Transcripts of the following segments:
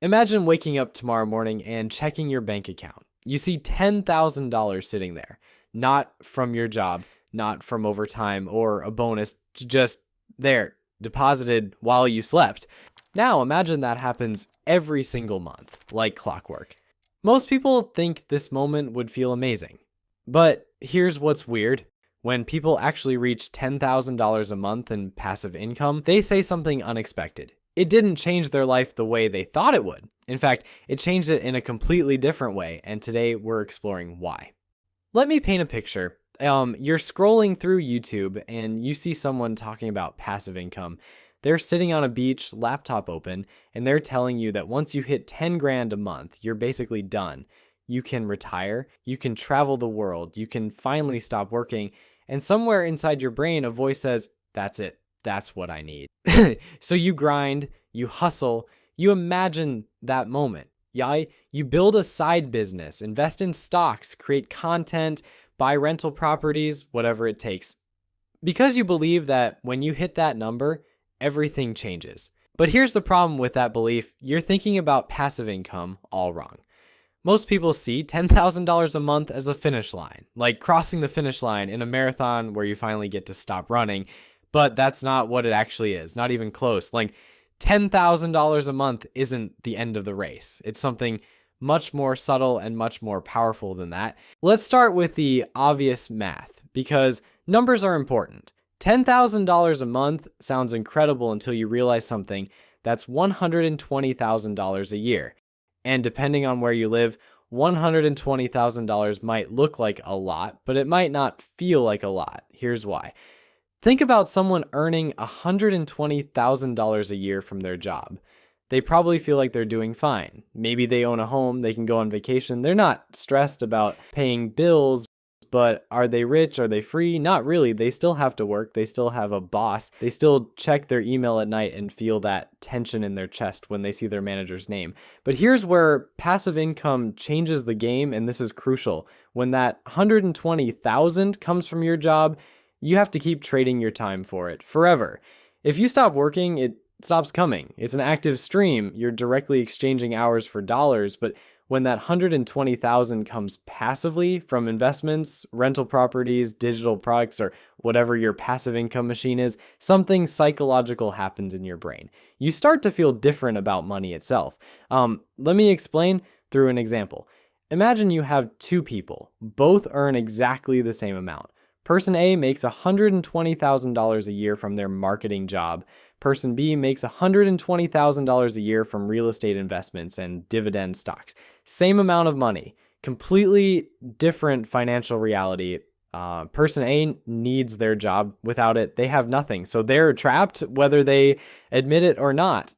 Imagine waking up tomorrow morning and checking your bank account. You see $10,000 sitting there, not from your job, not from overtime or a bonus, just there, deposited while you slept. Now imagine that happens every single month, like clockwork. Most people think this moment would feel amazing. But here's what's weird. When people actually reach $10,000 a month in passive income, they say something unexpected. It didn't change their life the way they thought it would. In fact, it changed it in a completely different way, and today we're exploring why. Let me paint a picture. You're scrolling through YouTube and you see someone talking about passive income. They're sitting on a beach, laptop open, and they're telling you that once you hit 10 grand a month, you're basically done. You can retire, you can travel the world, you can finally stop working, and somewhere inside your brain, a voice says, that's it. That's what I need. So you grind, you hustle, you imagine that moment. Yeah, you build a side business, invest in stocks, create content, buy rental properties, whatever it takes. Because you believe that when you hit that number, everything changes. But here's the problem with that belief. You're thinking about passive income all wrong. Most people see $10,000 a month as a finish line, like crossing the finish line in a marathon where you finally get to stop running. But that's not what it actually is, not even close. Like $10,000 a month isn't the end of the race. It's something much more subtle and much more powerful than that. Let's start with the obvious math because numbers are important. $10,000 a month sounds incredible until you realize something. That's $120,000 a year. And depending on where you live, $120,000 might look like a lot, but it might not feel like a lot. Here's why. Think about someone earning $120,000 a year from their job. They probably feel like they're doing fine. Maybe they own a home, they can go on vacation. They're not stressed about paying bills, but are they rich? Are they free? Not really. They still have to work. They still have a boss. They still check their email at night and feel that tension in their chest when they see their manager's name. But here's where passive income changes the game, and this is crucial. When that $120,000 comes from your job, you have to keep trading your time for it forever. If you stop working, it stops coming. It's an active stream. You're directly exchanging hours for dollars, but when that 120,000 comes passively from investments, rental properties, digital products, or whatever your passive income machine is, something psychological happens in your brain. You start to feel different about money itself. Let me explain through an example. Imagine you have two people, both earn exactly the same amount. Person A makes $120,000 a year from their marketing job. Person B makes $120,000 a year from real estate investments and dividend stocks. Same amount of money, completely different financial reality. Person A needs their job. Without it, they have nothing. So they're trapped whether they admit it or not.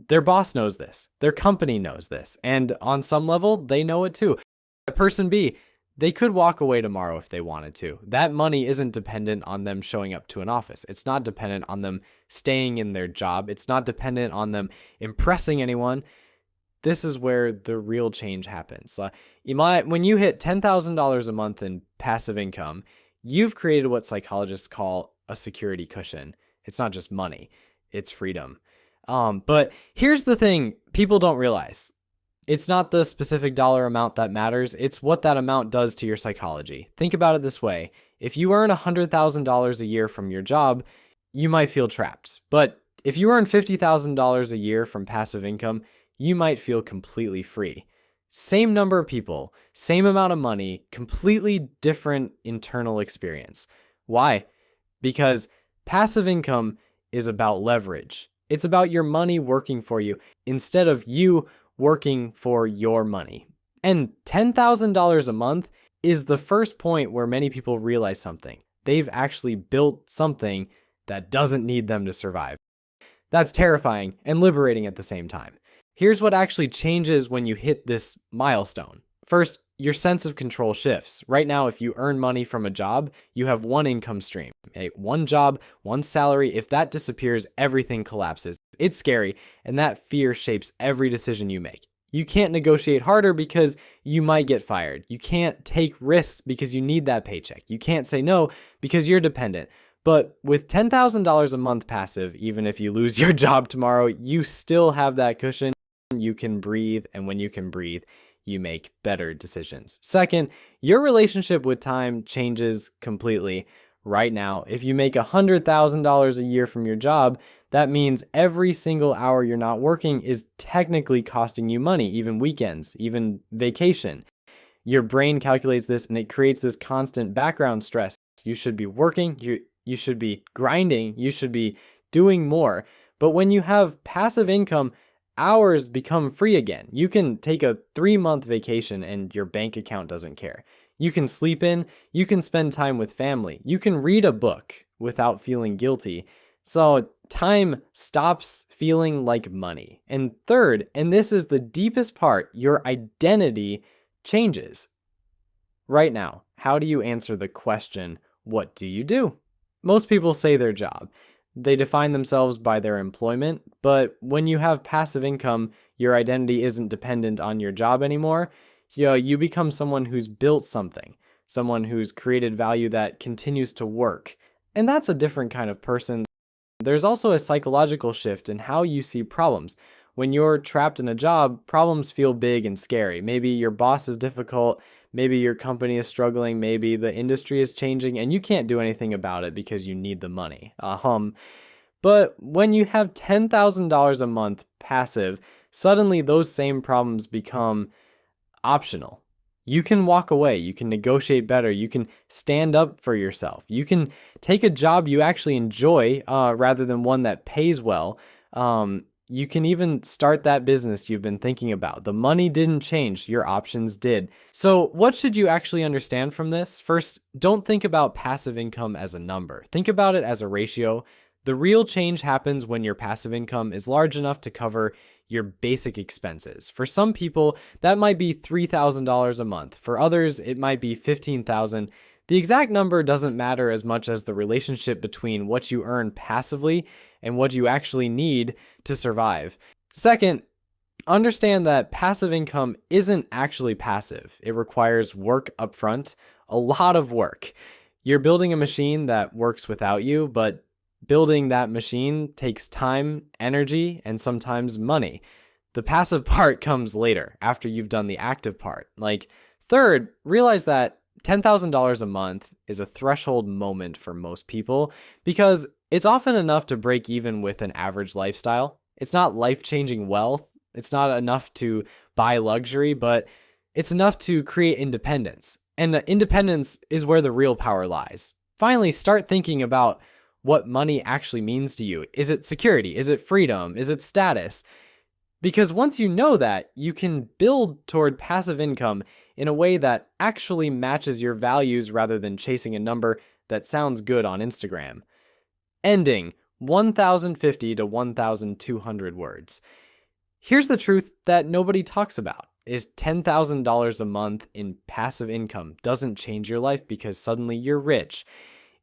Their boss knows this. Their company knows this. And on some level, they know it too. Person B, they could walk away tomorrow if they wanted to. That money isn't dependent on them showing up to an office. It's not dependent on them staying in their job. It's not dependent on them impressing anyone. This is where the real change happens. When you hit $10,000 a month in passive income, you've created what psychologists call a security cushion. It's not just money, it's freedom. But here's the thing people don't realize. It's not the specific dollar amount that matters. It's what that amount does to your psychology. Think about it this way. If you earn $100,000 a year from your job, you might feel trapped. But if you earn $50,000 a year from passive income, you might feel completely free. Same number of people, same amount of money, completely different internal experience. Why? Because passive income is about leverage. It's about your money working for you instead of you working for your money. And $10,000 a month is the first point where many people realize something. They've actually built something that doesn't need them to survive. That's terrifying and liberating at the same time. Here's what actually changes when you hit this milestone. First, your sense of control shifts. Right now, if you earn money from a job, you have one income stream. Okay? One job, one salary. If that disappears, everything collapses. It's scary, and that fear shapes every decision you make. You can't negotiate harder because you might get fired. You can't take risks because you need that paycheck. You can't say no because you're dependent. But with $10,000 a month passive, even if you lose your job tomorrow, you still have that cushion. you can breathe, and when you can breathe, you make better decisions. Second, your relationship with time changes completely right now. If you make $100,000 a year from your job, that means every single hour you're not working is technically costing you money, even weekends, even vacation. Your brain calculates this and it creates this constant background stress. You should be working, you should be grinding, you should be doing more. But when you have passive income, hours become free again. You can take a 3-month vacation and your bank account doesn't care. You can sleep in, you can spend time with family, you can read a book without feeling guilty. So time stops feeling like money. And third, and this is the deepest part, your identity changes. Right now, how do you answer the question, what do you do? Most people say their job. They define themselves by their employment, but when you have passive income, your identity isn't dependent on your job anymore. You become someone who's built something, someone who's created value that continues to work. And that's a different kind of person. There's also a psychological shift in how you see problems. When you're trapped in a job, problems feel big and scary. Maybe your boss is difficult, maybe your company is struggling, maybe the industry is changing, and you can't do anything about it because you need the money. But when you have $10,000 a month passive, suddenly those same problems become optional. You can walk away, you can negotiate better, you can stand up for yourself, you can take a job you actually enjoy rather than one that pays well. You can even start that business you've been thinking about. The money didn't change, your options did. So what should you actually understand from this? First, don't think about passive income as a number. Think about it as a ratio. The real change happens when your passive income is large enough to cover your basic expenses. For some people, that might be $3,000 a month. For others, it might be $15,000. The exact number doesn't matter as much as the relationship between what you earn passively and what you actually need to survive. Second, understand that passive income isn't actually passive. It requires work upfront, a lot of work. You're building a machine that works without you, but building that machine takes time, energy, and sometimes money. The passive part comes later, after you've done the active part. Third, realize that $10,000 a month is a threshold moment for most people because it's often enough to break even with an average lifestyle. It's not life-changing wealth. It's not enough to buy luxury, but it's enough to create independence. And independence is where the real power lies. Finally, start thinking about what money actually means to you. Is it security? Is it freedom? Is it status? Because once you know that, you can build toward passive income in a way that actually matches your values rather than chasing a number that sounds good on Instagram. Ending, 1,050 to 1,200 words. Here's the truth that nobody talks about, is $10,000 a month in passive income doesn't change your life because suddenly you're rich.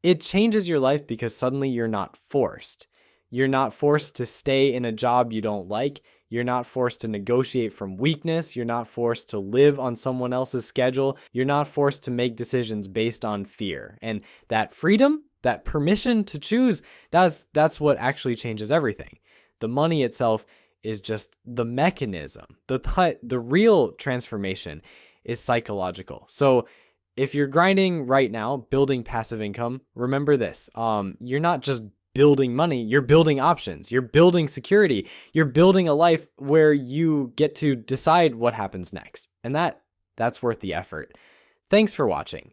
It changes your life because suddenly you're not forced. You're not forced to stay in a job you don't like. You're not forced to negotiate from weakness. You're not forced to live on someone else's schedule. You're not forced to make decisions based on fear. And that freedom, that permission to choose, that's what actually changes everything. The money itself is just the mechanism. The real transformation is psychological. So if you're grinding right now, building passive income, remember this. You're not just building money, you're building options, you're building security, you're building a life where you get to decide what happens next. And that's worth the effort. Thanks for watching.